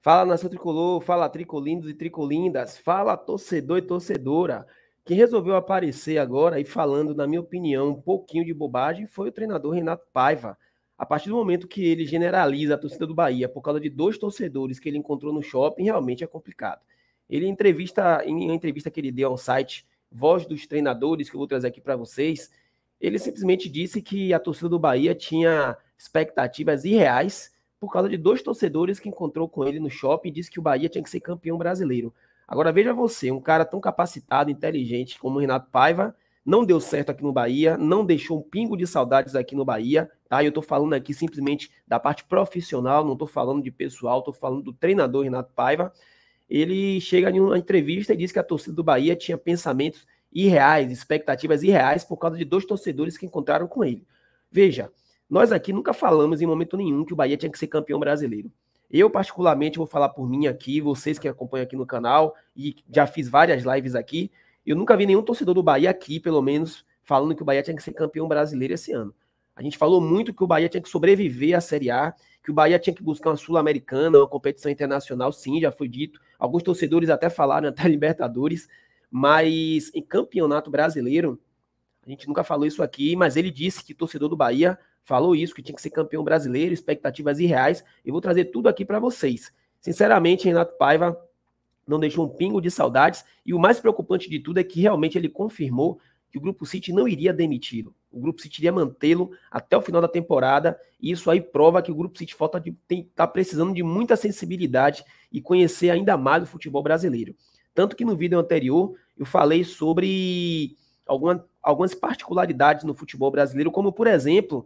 Fala, nação tricolor, fala tricolindos e tricolindas, fala torcedor e torcedora. Quem resolveu aparecer agora e falando, na minha opinião, um pouquinho de bobagem foi o treinador Renato Paiva. A partir do momento que ele generaliza a torcida do Bahia por causa de dois torcedores que ele encontrou no shopping, realmente é complicado. Ele, em uma entrevista que ele deu ao site Voz dos Treinadores, que eu vou trazer aqui para vocês, ele simplesmente disse que a torcida do Bahia tinha expectativas irreais por causa de dois torcedores que encontrou com ele no shopping e disse que o Bahia tinha que ser campeão brasileiro. Agora veja você, um cara tão capacitado, inteligente como o Renato Paiva, não deu certo aqui no Bahia, não deixou um pingo de saudades aqui no Bahia, tá? Eu tô falando aqui simplesmente da parte profissional, não tô falando de pessoal, tô falando do treinador Renato Paiva. Ele chega em uma entrevista e diz que a torcida do Bahia tinha pensamentos irreais, expectativas irreais por causa de dois torcedores que encontraram com ele. Veja, nós aqui nunca falamos em momento nenhum que o Bahia tinha que ser campeão brasileiro. Eu, particularmente, vou falar por mim aqui, vocês que acompanham aqui no canal, e já fiz várias lives aqui, eu nunca vi nenhum torcedor do Bahia aqui, pelo menos, falando que o Bahia tinha que ser campeão brasileiro esse ano. A gente falou muito que o Bahia tinha que sobreviver à Série A, que o Bahia tinha que buscar uma Sul-Americana, uma competição internacional, sim, já foi dito. Alguns torcedores até falaram até Libertadores, mas em campeonato brasileiro, a gente nunca falou isso aqui, mas ele disse que torcedor do Bahia falou isso, que tinha que ser campeão brasileiro, expectativas irreais. Eu vou trazer tudo aqui para vocês. Sinceramente, Renato Paiva não deixou um pingo de saudades, e o mais preocupante de tudo é que realmente ele confirmou que o Grupo City não iria demiti-lo. O Grupo City iria mantê-lo até o final da temporada, e isso aí prova que o Grupo City está precisando de muita sensibilidade e conhecer ainda mais o futebol brasileiro. Tanto que no vídeo anterior eu falei sobre algumas particularidades no futebol brasileiro, como por exemplo,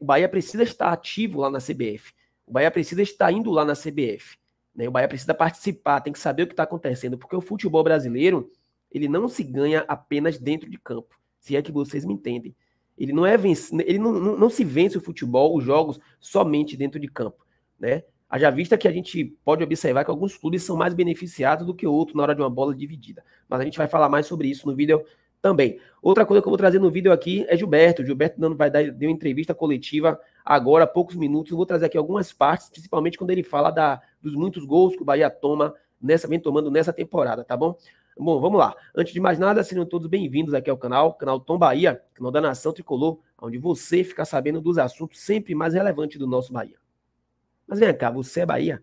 o Bahia precisa estar ativo lá na CBF, o Bahia precisa estar indo lá na CBF, né? O Bahia precisa participar, tem que saber o que está acontecendo, porque o futebol brasileiro, ele não se ganha apenas dentro de campo, se é que vocês me entendem. Ele não é ele não se vence o futebol, os jogos, somente dentro de campo, né? Haja vista que a gente pode observar que alguns clubes são mais beneficiados do que outros na hora de uma bola dividida. Mas a gente vai falar mais sobre isso no vídeo também. Outra coisa que eu vou trazer no vídeo aqui é Gilberto. Gilberto deu uma entrevista coletiva agora há poucos minutos. Eu vou trazer aqui algumas partes, principalmente quando ele fala dos muitos gols que o Bahia vem tomando nessa temporada, tá bom? Bom, vamos lá. Antes de mais nada, sejam todos bem-vindos aqui ao canal Tom Bahia, canal da Nação Tricolor, onde você fica sabendo dos assuntos sempre mais relevantes do nosso Bahia. Mas vem cá, você é Bahia?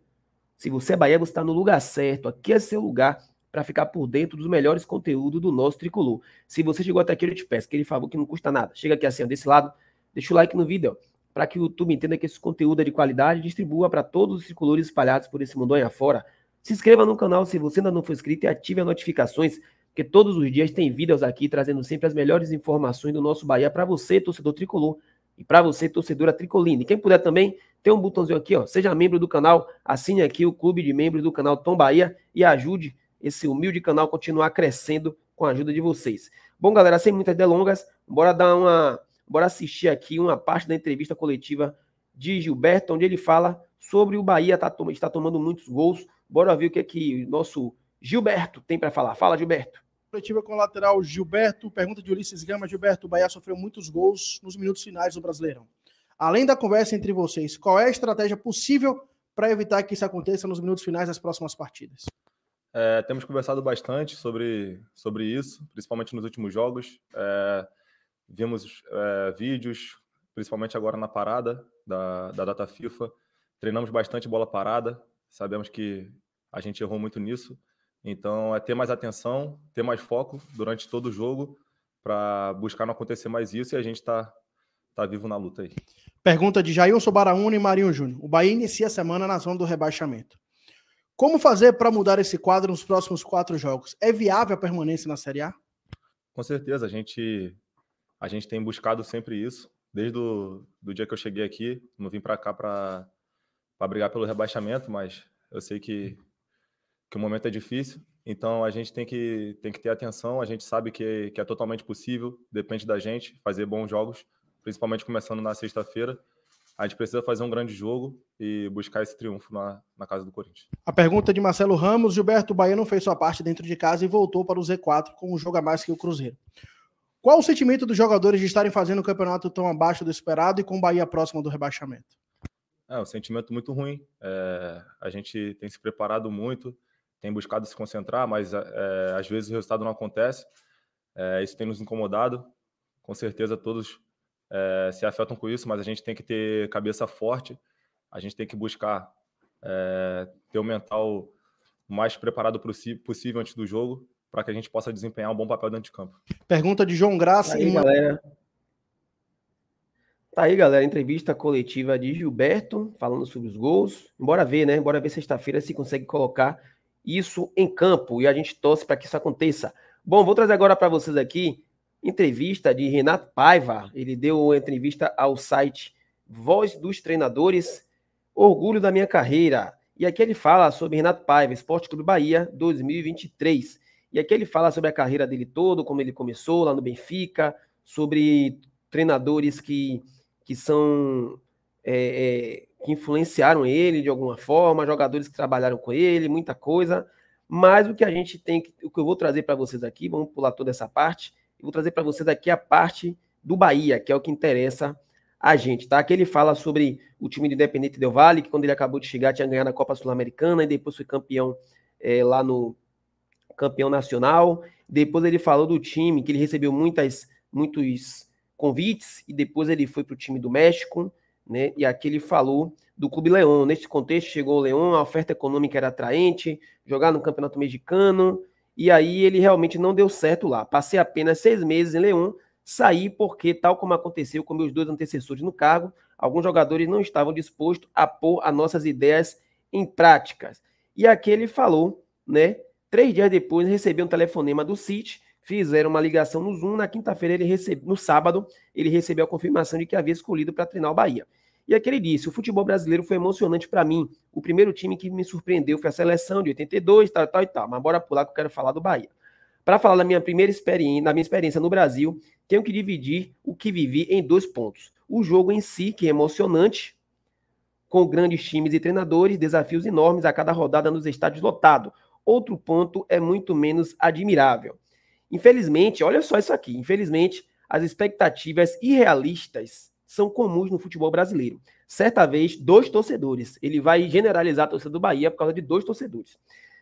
Se você é Bahia, você está no lugar certo. Aqui é seu lugar para ficar por dentro dos melhores conteúdos do nosso tricolor. Se você chegou até aqui, eu te peço aquele favor que não custa nada. Chega aqui assim, ó, desse lado, deixa o like no vídeo, para que o YouTube entenda que esse conteúdo é de qualidade e distribua para todos os tricolores espalhados por esse mundão afora. Se inscreva no canal se você ainda não for inscrito e ative as notificações, porque todos os dias tem vídeos aqui trazendo sempre as melhores informações do nosso Bahia para você, torcedor tricolor, e para você, torcedora tricolina. E quem puder também, tem um botãozinho aqui, ó, seja membro do canal, assine aqui o clube de membros do canal Tom Bahia e ajude esse humilde canal a continuar crescendo com a ajuda de vocês. Bom, galera, sem muitas delongas, bora assistir aqui uma parte da entrevista coletiva de Gilberto, onde ele fala sobre o Bahia está tomando muitos gols. Bora ver o que o nosso Gilberto tem para falar. Fala, Gilberto. Coletiva com o lateral Gilberto, pergunta de Ulisses Gama. Gilberto, o Bahia sofreu muitos gols nos minutos finais do Brasileirão. Além da conversa entre vocês, qual é a estratégia possível para evitar que isso aconteça nos minutos finais das próximas partidas? Temos conversado bastante sobre isso, principalmente nos últimos jogos. Vimos vídeos, principalmente agora na parada da data FIFA. Treinamos bastante bola parada, sabemos que a gente errou muito nisso. Então, é ter mais atenção, ter mais foco durante todo o jogo para buscar não acontecer mais isso, e a gente está vivo na luta aí. Pergunta de Jailson Baraúna e Marinho Júnior. O Bahia inicia a semana na zona do rebaixamento. Como fazer para mudar esse quadro nos próximos 4 jogos? É viável a permanência na Série A? Com certeza, a gente tem buscado sempre isso. Desde do dia que eu cheguei aqui, não vim para cá para brigar pelo rebaixamento, mas eu sei que o momento é difícil, então a gente tem que ter atenção. A gente sabe que é totalmente possível, depende da gente fazer bons jogos, principalmente começando na sexta-feira. A gente precisa fazer um grande jogo e buscar esse triunfo na casa do Corinthians. A pergunta de Marcelo Ramos. Gilberto, o Bahia não fez sua parte dentro de casa e voltou para o Z4 com um jogo a mais que o Cruzeiro. Qual o sentimento dos jogadores de estarem fazendo o campeonato tão abaixo do esperado e com o Bahia próximo do rebaixamento? É um sentimento muito ruim. A gente tem se preparado muito, tem buscado se concentrar, mas às vezes o resultado não acontece. Isso tem nos incomodado. Com certeza todos se afetam com isso, mas a gente tem que ter cabeça forte. A gente tem que buscar ter o mental o mais preparado possível antes do jogo, para que a gente possa desempenhar um bom papel dentro de campo. Pergunta de João Graça. Aí, galera. Tá aí, galera, entrevista coletiva de Gilberto, falando sobre os gols. Bora ver, né? Bora ver sexta-feira se consegue colocar isso em campo, e a gente torce para que isso aconteça. Bom, vou trazer agora para vocês aqui entrevista de Renato Paiva. Ele deu uma entrevista ao site Voz dos Treinadores, Orgulho da Minha Carreira. E aqui ele fala sobre Renato Paiva, Esporte Clube Bahia 2023. E aqui ele fala sobre a carreira dele todo, como ele começou lá no Benfica, sobre treinadores que são que influenciaram ele de alguma forma, jogadores que trabalharam com ele, muita coisa. Mas o que a gente tem, o que eu vou trazer para vocês aqui, vamos pular toda essa parte, eu vou trazer para vocês aqui a parte do Bahia, que é o que interessa a gente, tá? Aqui ele fala sobre o time do Independente Del Valle, que quando ele acabou de chegar tinha ganhado a Copa Sul-Americana e depois foi campeão lá no campeão nacional. Depois ele falou do time, que ele recebeu muitos convites, e depois ele foi para o time do México, né? E aqui ele falou do Clube León. Neste contexto, chegou o León, a oferta econômica era atraente, jogar no Campeonato Mexicano, e aí ele realmente não deu certo lá. Passei apenas 6 meses em León, saí porque, tal como aconteceu com meus 2 antecessores no cargo, alguns jogadores não estavam dispostos a pôr as nossas ideias em práticas. E aqui ele falou, né? 3 dias depois, recebi um telefonema do City, fizeram uma ligação no Zoom, na quinta-feira, no sábado, ele recebeu a confirmação de que havia escolhido para treinar o Bahia. E aqui ele disse, o futebol brasileiro foi emocionante para mim, o primeiro time que me surpreendeu foi a seleção de 82, tal, mas bora pular que eu quero falar do Bahia. Para falar da minha experiência no Brasil, tenho que dividir o que vivi em 2 pontos. O jogo em si, que é emocionante, com grandes times e treinadores, desafios enormes a cada rodada nos estádios lotados. Outro ponto é muito menos admirável. Infelizmente, olha só isso aqui, infelizmente, as expectativas irrealistas são comuns no futebol brasileiro. Certa vez, 2 torcedores, ele vai generalizar a torcida do Bahia por causa de 2 torcedores.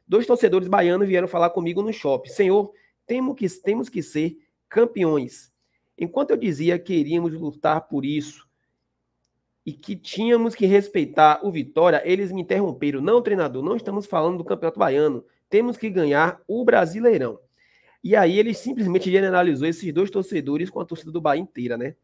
2 torcedores baianos vieram falar comigo no shopping. Senhor, temos que ser campeões. Enquanto eu dizia que iríamos lutar por isso e que tínhamos que respeitar o Vitória, eles me interromperam. Não, treinador, não estamos falando do Campeonato Baiano. Temos que ganhar o Brasileirão. E aí ele simplesmente generalizou esses 2 torcedores com a torcida do Bahia inteira, né?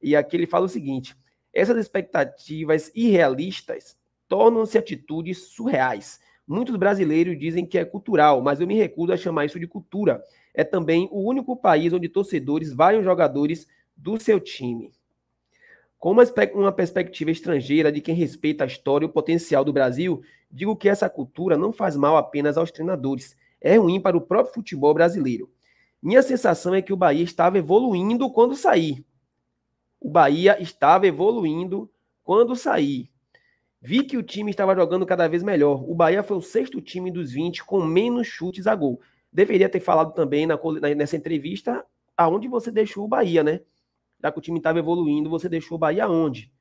E aqui ele fala o seguinte, essas expectativas irrealistas tornam-se atitudes surreais. Muitos brasileiros dizem que é cultural, mas eu me recuso a chamar isso de cultura. É também o único país onde torcedores vaiam jogadores do seu time. Com uma perspectiva estrangeira de quem respeita a história e o potencial do Brasil, digo que essa cultura não faz mal apenas aos treinadores, é ruim para o próprio futebol brasileiro. Minha sensação é que o Bahia estava evoluindo quando saí. O Bahia estava evoluindo quando saí. Vi que o time estava jogando cada vez melhor. O Bahia foi o 6º time dos 20 com menos chutes a gol. Deveria ter falado também nessa entrevista aonde você deixou o Bahia, né? Já que o time estava evoluindo, você deixou o Bahia aonde?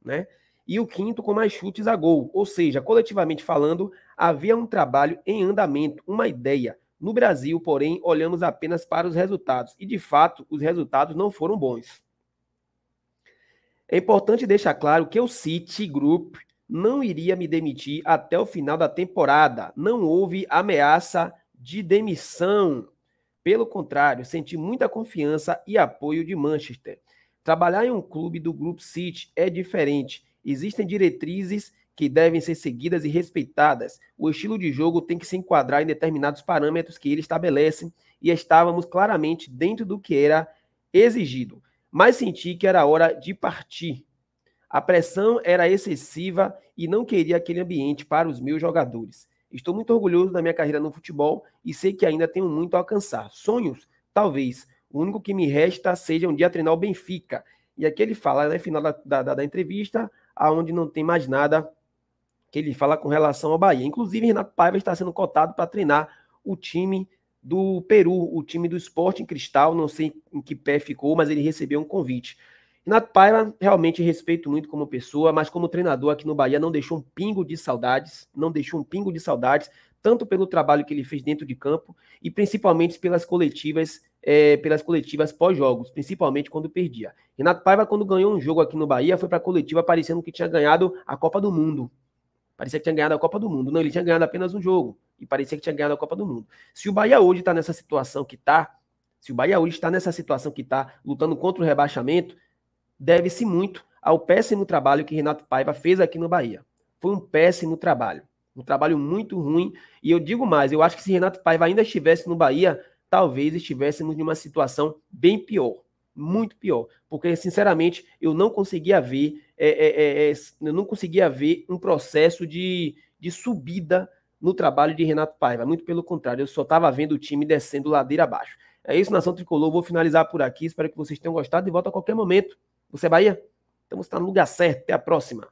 Né? E o 5º com mais chutes a gol. Ou seja, coletivamente falando, havia um trabalho em andamento, uma ideia. No Brasil, porém, olhamos apenas para os resultados. E, de fato, os resultados não foram bons. É importante deixar claro que o City Group não iria me demitir até o final da temporada. Não houve ameaça de demissão. Pelo contrário, senti muita confiança e apoio de Manchester. Trabalhar em um clube do Grupo City é diferente. Existem diretrizes que devem ser seguidas e respeitadas. O estilo de jogo tem que se enquadrar em determinados parâmetros que ele estabelece e estávamos claramente dentro do que era exigido. Mas senti que era hora de partir. A pressão era excessiva e não queria aquele ambiente para os meus jogadores. Estou muito orgulhoso da minha carreira no futebol e sei que ainda tenho muito a alcançar. Sonhos? Talvez. O único que me resta seja um dia treinar o Benfica. E aqui ele fala, no final da entrevista, aonde não tem mais nada que ele fala com relação ao Bahia. Inclusive, Renato Paiva está sendo cotado para treinar o time do Peru, o time do Sporting Cristal, não sei em que pé ficou, mas ele recebeu um convite. Renato Paiva, realmente respeito muito como pessoa, mas como treinador aqui no Bahia não deixou um pingo de saudades, tanto pelo trabalho que ele fez dentro de campo e principalmente pelas coletivas pós-jogos, principalmente quando perdia. Renato Paiva, quando ganhou um jogo aqui no Bahia, foi para a coletiva parecendo que tinha ganhado a Copa do Mundo. Parecia que tinha ganhado a Copa do Mundo. Não, ele tinha ganhado apenas um jogo e parecia que tinha ganhado a Copa do Mundo. Se o Bahia hoje está nessa situação que está, lutando contra o rebaixamento, deve-se muito ao péssimo trabalho que Renato Paiva fez aqui no Bahia. Foi um péssimo trabalho. Um trabalho muito ruim. E eu digo mais, eu acho que se Renato Paiva ainda estivesse no Bahia, talvez estivéssemos numa situação bem pior. Muito pior. Porque, sinceramente, eu não conseguia ver um processo de subida no trabalho de Renato Paiva. Muito pelo contrário, eu só estava vendo o time descendo ladeira abaixo. É isso, Nação Tricolor. Vou finalizar por aqui. Espero que vocês tenham gostado e volto a qualquer momento. Você é Bahia? Então você está no lugar certo. Até a próxima.